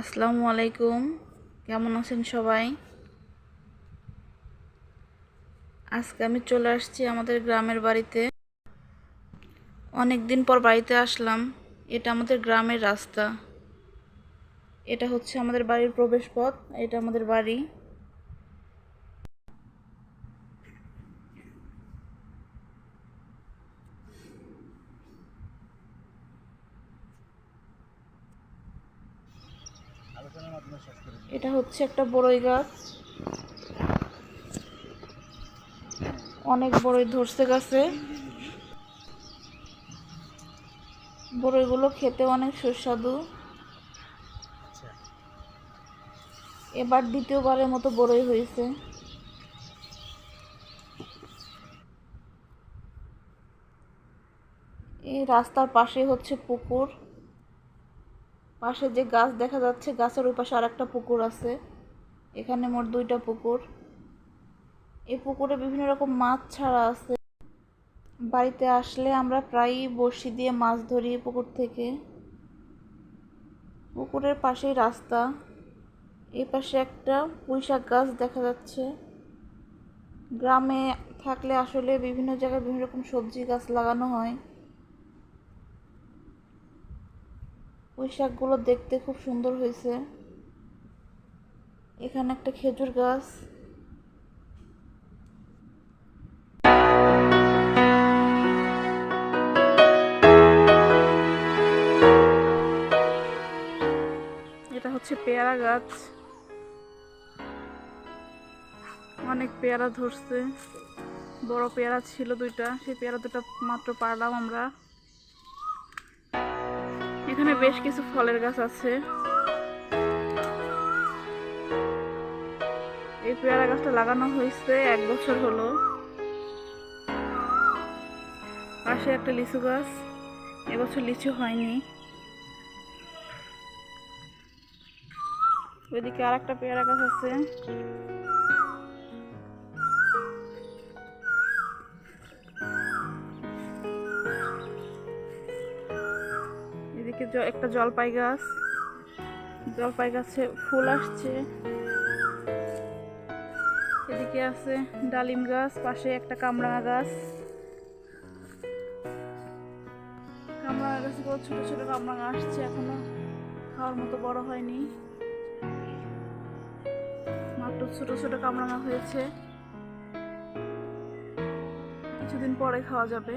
আসসালামু আলাইকুম। কেমন আছেন সবাই? আজকে আমি চলে আসছি আমাদের গ্রামের বাড়িতে। অনেক দিন পর বাড়িতে আসলাম। এটা আমাদের গ্রামের রাস্তা। এটা হচ্ছে আমাদের বাড়ির প্রবেশপথ। এটা আমাদের বাড়ি। এটা হচ্ছে একটা বড়ই গাছ। অনেক বড়ই ধরছে গাছে। বড়ইগুলো খেতে অনেক সুস্বাদু। এবার দ্বিতীয়বারের মতো বড়ই হয়েছে। এই রাস্তার পাশে হচ্ছে পুকুর। পাশে যে গাছ দেখা যাচ্ছে, গাছের ওই পাশে আর একটা পুকুর আছে। এখানে মোট 2টা পুকুর। এই পুকুরে বিভিন্ন রকম মাছ ছাড়া আছে। বাড়িতে আসলে আমরা প্রায়ই বড়শি দিয়ে মাছ ধরি পুকুর থেকে। পুকুরের পাশেই রাস্তা। এই পাশে একটা পুঁইশাক গাছ দেখা যাচ্ছে। গ্রামে থাকলে আসলে বিভিন্ন জায়গায় বিভিন্ন রকম সবজি গাছ লাগানো হয়। পুঁইশাকগুলো দেখতে খুব সুন্দর হয়েছে। এখানে একটা খেজুর গাছ। এটা হচ্ছে পেয়ারা গাছ। অনেক পেয়ারা ধরছে। বড় পেয়ারা ছিল 2টা, সেই পেয়ারা 2টা মাত্র পারলাম আমরা। এখানে বেশ কিছু ফলের গাছ আছে। এই পেয়ারা গাছটা লাগানো হয়েছে 1 বছর হলো। পাশে একটা লিচু গাছ। এবছর লিচু হয়নি। ওইদিকে আর একটা পেয়ারা গাছ আছে। এদিকে একটা জলপাই গাছ। জলপাই গাছে ফুল আসছে। এদিকে আছে ডালিম গাছ। পাশে একটা কামরাঙা গাছ। কামরাঙা গাছে ছোট ছোট কামরাঙা আসছে, এখনো খাওয়ার মতো বড় হয়নি। মাত্র ছোট ছোট কামরাঙা হয়েছে, কিছুদিন পরে খাওয়া যাবে।